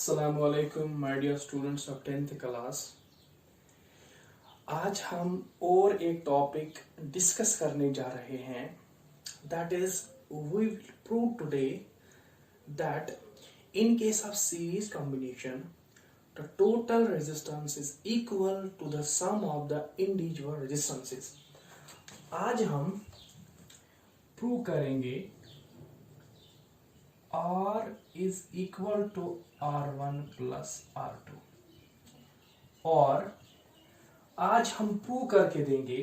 अस्सलामुअलैकुम my dear students of 10th class. आज हम और एक टॉपिक डिस्कस करने जा रहे हैं, that is we will prove today that in case of series combination the total resistance is equal to the sum of the individual resistances। आज हम प्रूव करेंगे R is equal to R1 plus R2 और आज हम prove करके देंगे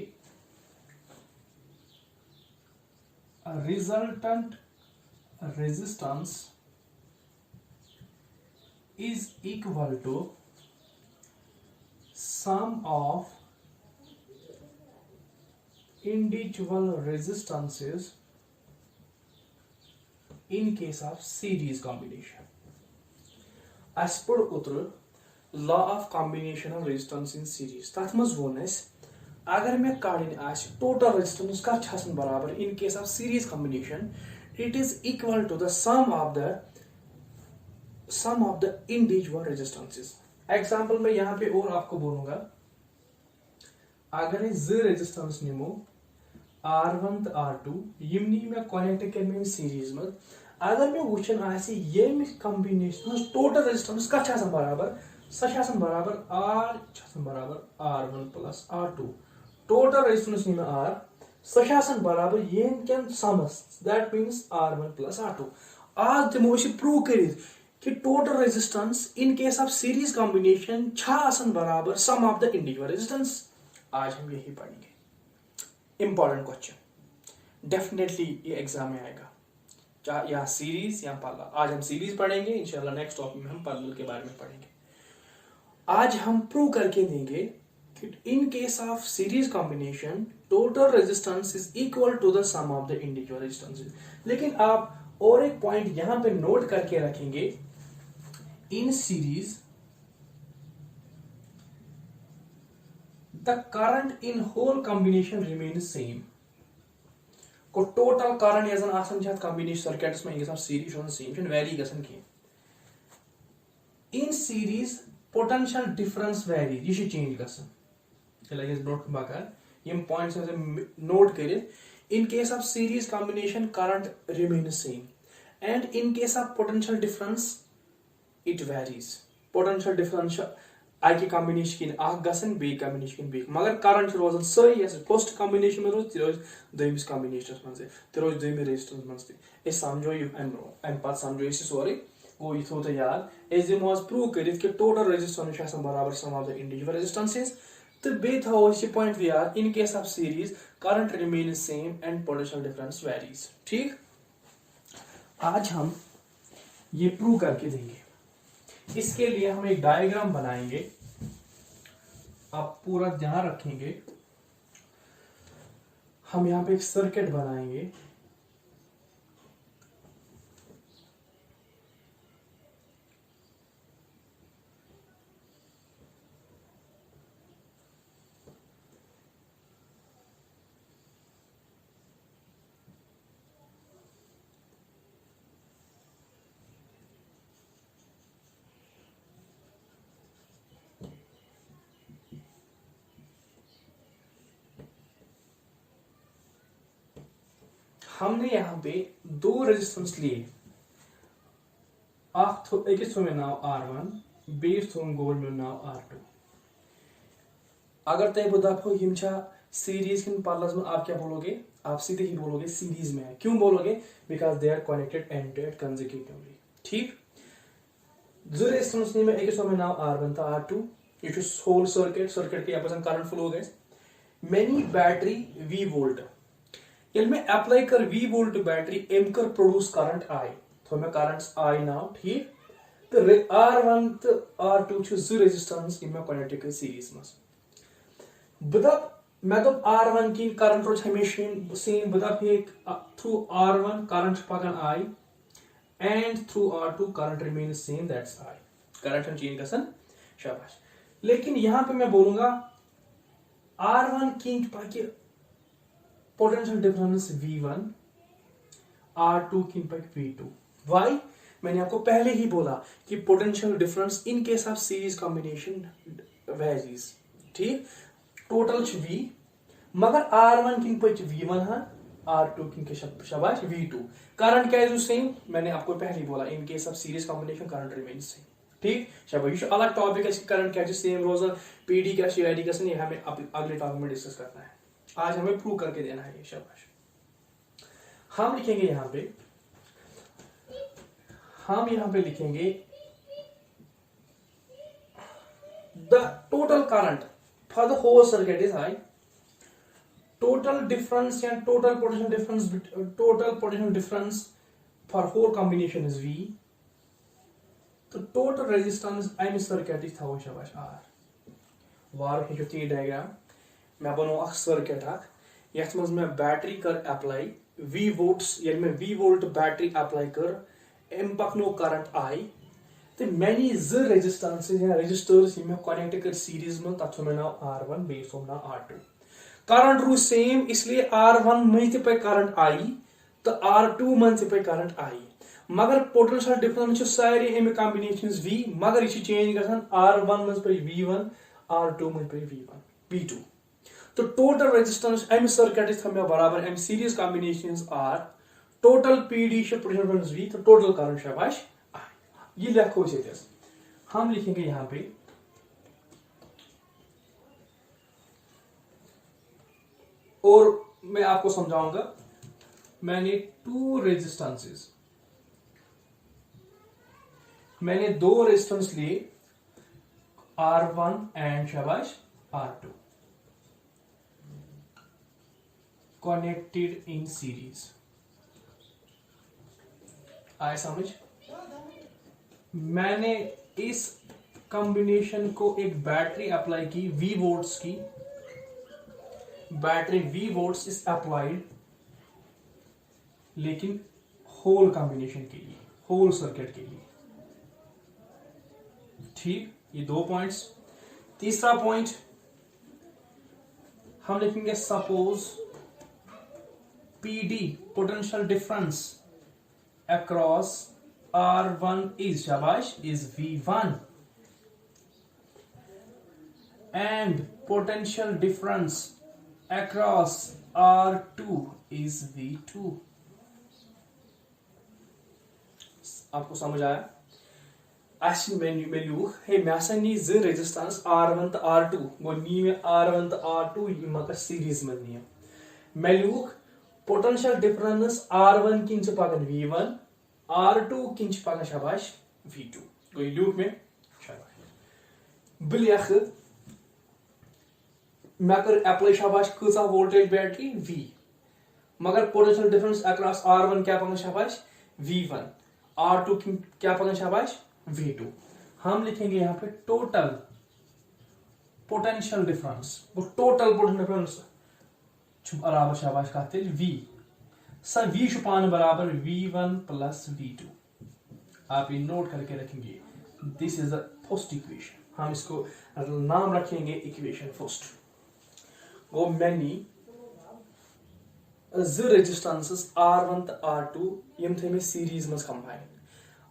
resultant resistance is equal to sum of individual resistances in case of series combination। as per उतर law of combination of resistance in series तथ मज वोन अगर मे कड़न total resistance कत छ बराबर in case of series combination it is equal to the sum of the individual resistances। Example मैं यहाँ पे और आपको बोलूंगा, अगर ज रेजिस्टेंस निमो R1 तो R2 यम नी मैं कनेक्ट कर सीरीज में, अगर मैं वुचन ये कॉम्बिनेशन टोटल रेजिस्टेंस कत बराबर सह बराबर R1 plus R2 total resistance नी R सह बराबर ये समस that means R1 plus R2। आज दिमो प्रूव कर कि total resistance in case of series combination बराबर सम ऑफ द इंडिविजुअल रेजिस्टेंस। आज हम यही पढ़ेंगे, इंपॉर्टेंट क्वेश्चन डेफिनेटली ये एग्जाम में आएगा, चाहे या सीरीज या पैरेलल। आज हम सीरीज पढ़ेंगे, इंशाल्लाह नेक्स्ट टॉपिक में हम पैरेलल के बारे में पढ़ेंगे। आज हम प्रूव करके देंगे कि in case of series combination total resistance is equal to the sum of the individual resistances. लेकिन आप और एक पॉइंट यहां पे नोट करके रखेंगे, in series the current in whole combination remains same। को टोटल करंट यजन आसन छत कॉम्बिनेशन सर्किट्स में ये सीरीज होन सेम छन वैरी गसन की। In series potential difference vary ये चेंज गसन चला इस ब्रोट बकार यम पॉइंट्स नोट करित। In case of series combination current remains same and in case of potential difference it varies। Potential difference आगे कॉम्बिनेशन गसन बे कॉम्बिनेशन बे, मगर करंट रोजन सही फर्स्ट कॉम्बिनेशन में रोज दोमिस कॉम्बिनेशन मज रोज दोमि रेजिस्टेंस मज समझो अम पे समझो सोरे गो यह थो याद दिमो प्रूव कर टोटल रेजिस्टेंस बराबर सम ऑफ द इंडिविजुअल रेजिस्टेंसेस। तो बे थो पॉइंट याद, इन case of series current remain same and potential difference varies. ठीक, आज हम ये प्रूव करके देंगे। इसके लिए हम एक डायग्राम बनाएंगे, आप पूरा ध्यान रखेंगे। हम यहां पे एक सर्किट बनाएंगे, हमने यहां पे दो रेजिस्टेंस लिए, अकिस थो मे नाव R1 बेस थो गोल मे नाव R2। अगर तय बह दपो यम सीरीज किन पैरेलल में, आप क्या बोलोगे? आप सीधे ही बोलोगे सीरीज में है। क्यों बोलोगे? Because they are connected end to end consecutively. ठीक, जो रेजिस्टेंस में अकिस थो मे नाव R1 तो R2 ये होल सर्किट के यहाँ करंट फ्लो गए मेनी बैटरी V वोल्ट। ये मैं अप्लाई कर V वोल्ट बैटरी एम कर प्रोड्यूस करंट I तो मैं करंट्स I नाउ। ठीक, तो R1 तो R2 जो रेजिस्टेंस इन कनेक्ट कर सीरीज में मैं दप R1 की करंट रोज हमेशा सेम बदप थ्रू R1 करंट पकान I and through R2 current remain same that's I। Current change गसन शाबाश। लेकिन यहां पे मैं बोलूंगा R1 की पाके पोटेंशियल डिफरेंस V1 R2 की पाके V2। Why? मैंने आपको पहले ही बोला कि potential difference in case of series combination varies, ठीक। टोटल V मगर R1 किन पे V1 हाँ, R2 किन के शाबाश V2। करंट क्या है सेम, मैंने आपको पहले ही बोला इन case of series combination current remains same, ठीक। शाबाश, ये अलग टॉपिक है, करंट क्या सेम रोजर पीडी क्या आईडी का नहीं, हमें अगले टॉपिक में डिस्कस करना है। आज हमें प्रूव करके देना है ये। शाबाश, हम लिखेंगे यहां पे लिखेंगे the total current for the whole circuit is I, total difference या total potential difference for whole combination is V, तो टोटल रेजिस्टेंस अमि सर्किट थो शाबाश R। वार हेचो ती डायग्राम मैं बनो अख सर्किट यथ मज मैं बैटरी कर अप्लाई V वोल्ट्स, ये मैं V वोल्ट बैटरी अप्लाई कर एम पकनो करंट I, तो मैंने ज रेजिस्टेंसेस या रेजिस्टर्स ये मैं कनेक्ट कर सीरीज में, तथ मैं नाव R1 बेस हो नाव R2। करंट रू सेम, इसलिए R1 में पे करंट I तो R2 में पे करंट I, मगर पोटेंशियल डिफरेंस सारे एम कॉम्बिनेशन V, मगर ये चेंज गसान R1 में पे V1, R2 में पे V2। तो टोटल रेजिस्टेंस एम सर्किट थमे बराबर एम series combinations R, total PD potential difference V, तो टोटल करंट शाबाश I। ये लिखो इसे, हम लिखेंगे यहां पे और मैं आपको समझाऊंगा। मैंने दो रेजिस्टेंस लिए R1 एंड शाबाश R2 कनेक्टेड इन सीरीज। आए समझ? मैंने इस कॉम्बिनेशन को एक बैटरी अप्लाई की V वोल्ट्स की, battery V volts is applied, लेकिन होल कॉम्बिनेशन के लिए, होल सर्किट के लिए, ठीक। ये दो पॉइंट्स। तीसरा पॉइंट हम लिखेंगे suppose PD potential difference across R1 is शाबाश is V1 and potential difference across R2 is V2। आपको समझ आया? मे ज रेजिस्टेंस R1 तो R2 गो नी में R1 तो R2 मगर सीरीज में नहीं मैं लूख पोटेंशियल डिफरेंस R1 किन पकन V1, R2 किन पकन शाबाश V2 गो लूख में शाबाश बिलियख मैं कर अप्लाई शाबाश कसा वोल्टेज बैटरी V, मगर पोटेंशियल डिफरेंस अक्रॉस R1 क्या पकन शाबाश V1, R2 क्या पकन शाबाश V2। हम लिखेंगे यहां पे टोटल पोटेंशियल डिफरेंस, वो टोटल पोटेंशियल डिफरेंस बराबर शाबाश का V सा V शुपान बराबर V1 प्लस V2। आप ये नोट करके रखेंगे, this is the first equation. हम इसको नाम रखेंगे इक्वेशन फर्स्ट। वो मैंने ज रेजिस्टेंसेस R1 तो R2 यम थे में सीरीज में कंबाइन।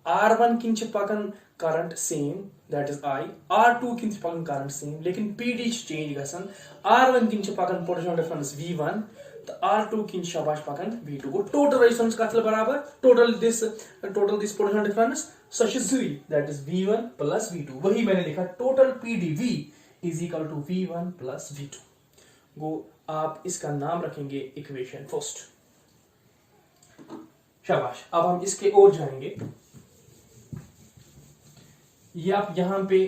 R1 किन पकन current same that is I, R2 किन पकन करंट सेम, लेकिन PD चेंज गसन। R1 किन पकन पोटेंशियल डिफरेंस V1 तो R2 किन शाबाश पकन V2 को टोटल रेजिस्टेंस का बराबर total this potential difference such is that is V1 plus V2। वही मैंने लिखा total PD V is equal to V1 plus V2। वो आप इसका नाम रखेंगे इक्वेशन फर्स्ट। शाबाश, अब हम इसके और जाएंगे। ये आप यहां पे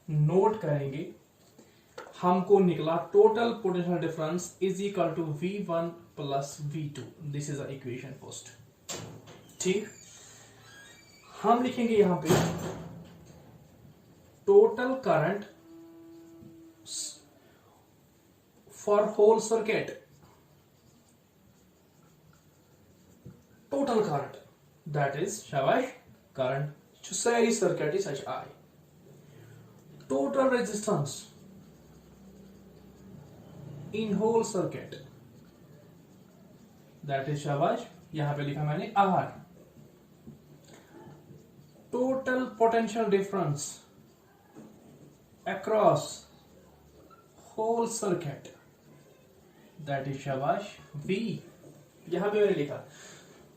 नोट करेंगे, हमको निकला total potential difference is equal to V1 plus V2। This is the equation first, ठीक। हम लिखेंगे यहां पे total current for whole circuit, total current that is शाबाश करंट जो सारी circuit is such I, total resistance in whole circuit that is शाबाश, यहां पे लिखा मैंने R। total potential difference across whole circuit, that is शाबाश V। यहां पे मैंने लिखा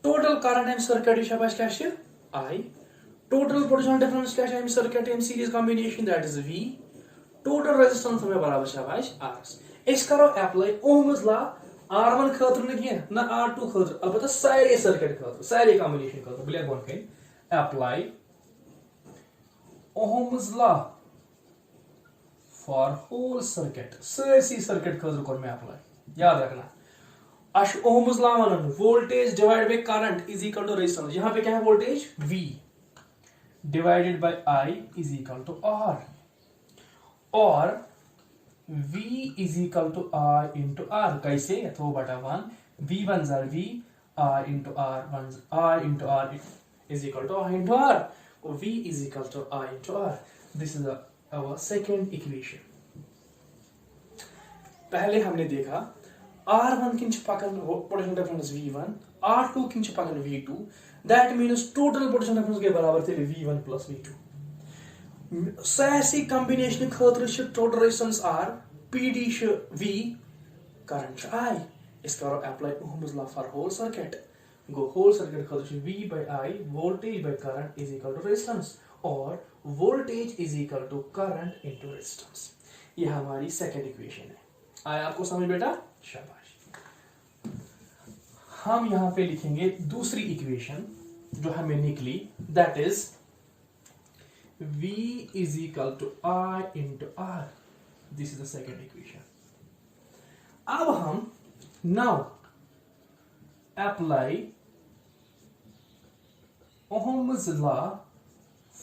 total current एम सर्किट शाबाश क्या है I, total potential difference क्या है एम सर्किट एम series combination that is V, total resistance हमें बराबर शाबाश R। इस करो अप्लाई ओम्स लॉ R1 खतर न कह ना R2 खतर, अलबत्ता सारे सर्किट खतर सारे कॉम्बिनेशन खतर बलिया बोन कहीं apply Ohm's law for whole circuit, सारी सर्किट खतर कर मैं अप्लाई। याद रखना अश Ohm's law one voltage divide by current is equal to resistance. यहां पे क्या है voltage V divided by I is equal to R, और V is equal to I into R। कैसे? तो बटा 1 V1 jar V I into R, I into R is equal to I into R, और V is equal to I into R। This is our second equation। पहले हमने देखा R1 किंच पकन potential difference V1, R2 किंच पकन V2, that means total potential difference के बराबर थे V1 plus V2। सारी कॉम्बिनेशन खतर total resistance R, PD V, current I। इस करो apply Ohm's law for whole circuit, गो होल सर्किट खतर V by I voltage by current is equal to resistance, और voltage is equal to current into resistance. ये हमारी second equation है। आया आपको समझ बेटा? शाबाश। हम यहां पे लिखेंगे दूसरी इक्वेशन जो हमें निकली, that is V is equal to I into R। This is the second equation। अब हम now apply Ohm's law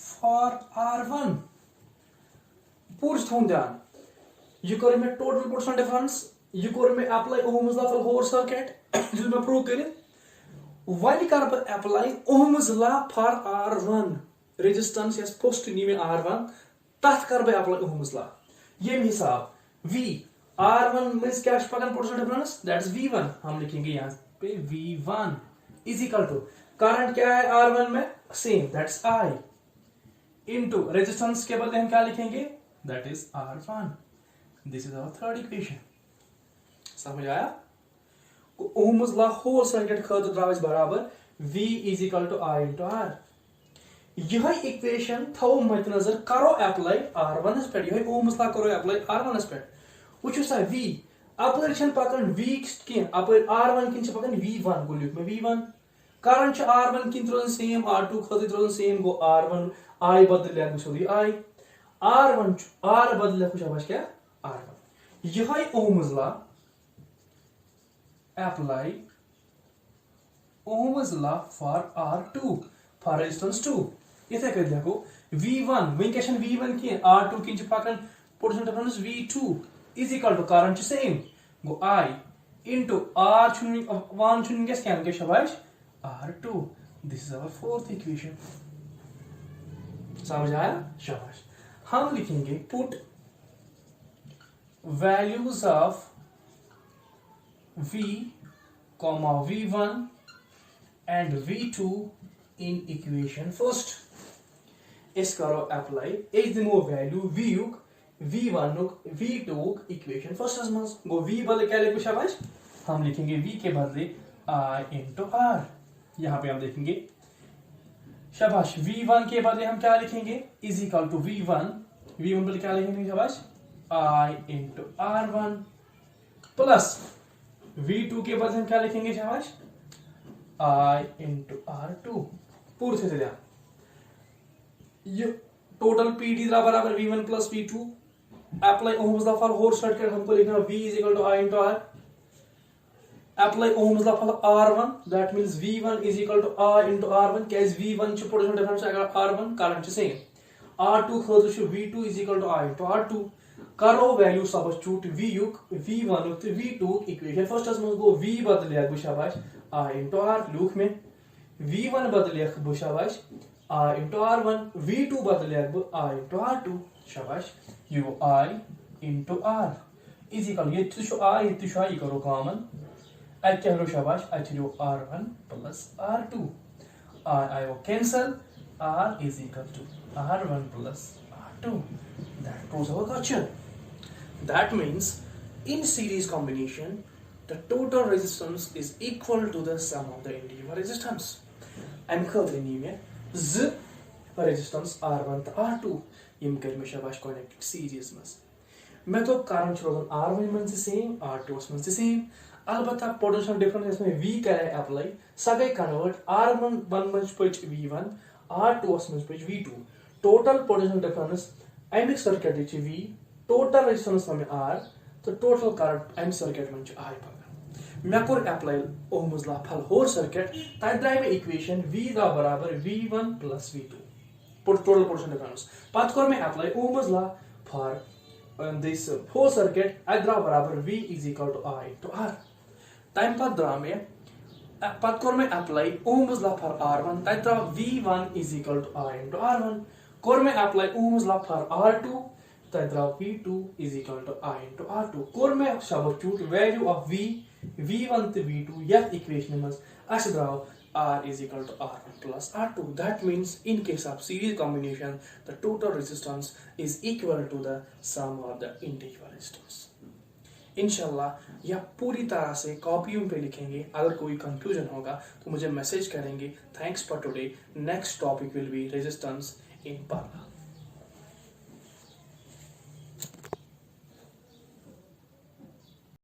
for R1। पूर्व थोन ध्यान, ये कर में टोटल पोटेंशियल डिफरेंस, ये कर में apply Ohm's law for whole circuit जिस में प्रूव करें, वन कर पर apply Ohm's law for R1 resistance यस पोस्ट नी में R1 तथ कर बे अप्लाई ओम्स लॉ। ये हिसाब V R1 में क्या पकन potential difference, that is V1। हम लिखेंगे यहां पे V1 is equal to current क्या है R1 में same, that's I, into resistance के बदले हम क्या लिखेंगे, that is R1। This is our third equation. समझ आया? ओम्स लॉ होल सर्किट खतर द्रावस बराबर V is equal to I into R। यह इक्वेशन थो मद्देनजर करो अप्लाई R1 पे, यह ओम्स लॉ करो अप्लाई R1 पे। वुचो सा V अपर छन पकन V किन अपर R1 किन पकन V1 को लिख में V1, करंट छ R1 किन रोजन सेम, R2 खत रोजन सेम, गो R1 I बदल ले सोदी I, R1 R बदल ले कुछ आवाज क्या R1। यह Ohm's law apply Ohm's law for R2 for resistance 2। इथे कर देखो V1 विंकेशन V1 की R2 किंच पकन potential difference V2 is equal to current same, गो I इनटू R चुनिंग 1 चुनिंग के स्कैन के शाबाश R2। This is our fourth equation. समझ आया? शाबाश। हम लिखेंगे put values of V, V1 and V2 in equation first। इस करो अप्लाई इस दिमो वैल्यू V युक V1 नुक V2 इक्वेशन फर्स्ट as मस गो V बदले क्या लिखो शाबाश, हम लिखेंगे V के बदले I into R। यहां पे हम देखेंगे शाबाश V1 के बदले हम क्या लिखेंगे इज इक्वल टू V1 बदले क्या लिखेंगे शाबाश I into R1 plus V2 के बदले हम क्या लिखेंगे शाबाश I into R2। पूरे से ध्यान, ये टोटल PD बराबर V1 plus V2, apply Ohm's law for whole circuit हमको लिखना V is equal to I into R, apply Ohm's law for R1 that means V1 is equal to I into R1 कैज V1 च potential difference अगर R1 current च same, R2 खतर च V2 is equal to I into R2। करो value substitute V युक V1 युक V2 equation first as गो V बदले गो शाबाश I into R लूक में, V1 बदले गो शाबाश I into R1, V2 बदले गो I into R2 शाबाश, you I into R is equal ये तो I करो कॉमन, I क्या करो शाबाश I तो R1 प्लस R2, I वो cancel, R is equal to R1 plus R2. That proves our question. That means in series combination, the total resistance is equal to the sum of the individual resistance. I'm calling Z resistance R1 to R2. Yim kermisha connected series mas. मैं तो कारण रोजान R1 मन से same R2 मन से same अलबत्ता potential difference इसमें V करे अप्लाई सगै कन्वर्ट R1 मन पच V1 R2 मन पच V2 टोटल पोटेंशियल डिफरेंस अमिक सर्किट छ V टोटल रेजिस्टेंस में R तो टोटल करंट अमिक सर्किट मन छ I पगा मैं कोर अप्लाई ओहम्स लॉ फल होर सर्किट तै द्राय में इक्वेशन V दा बराबर V1 plus V2 total potential difference पत कोर में apply Ohm's law for this whole circuit I draw बराबर V is equal to I to R. Time पर draw में पद कोर में apply Ohm's law for R1 I draw V1 is equal to I into R1. Core में apply Ohm's law for R2 I draw V2 is equal to I into R2. Core में substitute value of V1 to V2 यह equation में ऐसे draw R is equal to R1 plus R2. That means in case of series combination, the total resistance is equal to the sum of the individual resistance. इंशाल्लाह यह पूरी तरह से कॉपियों पे लिखेंगे. अगर कोई कंफ्यूजन होगा तो मुझे मैसेज करेंगे. Thanks for today. Next topic will be resistance in parallel.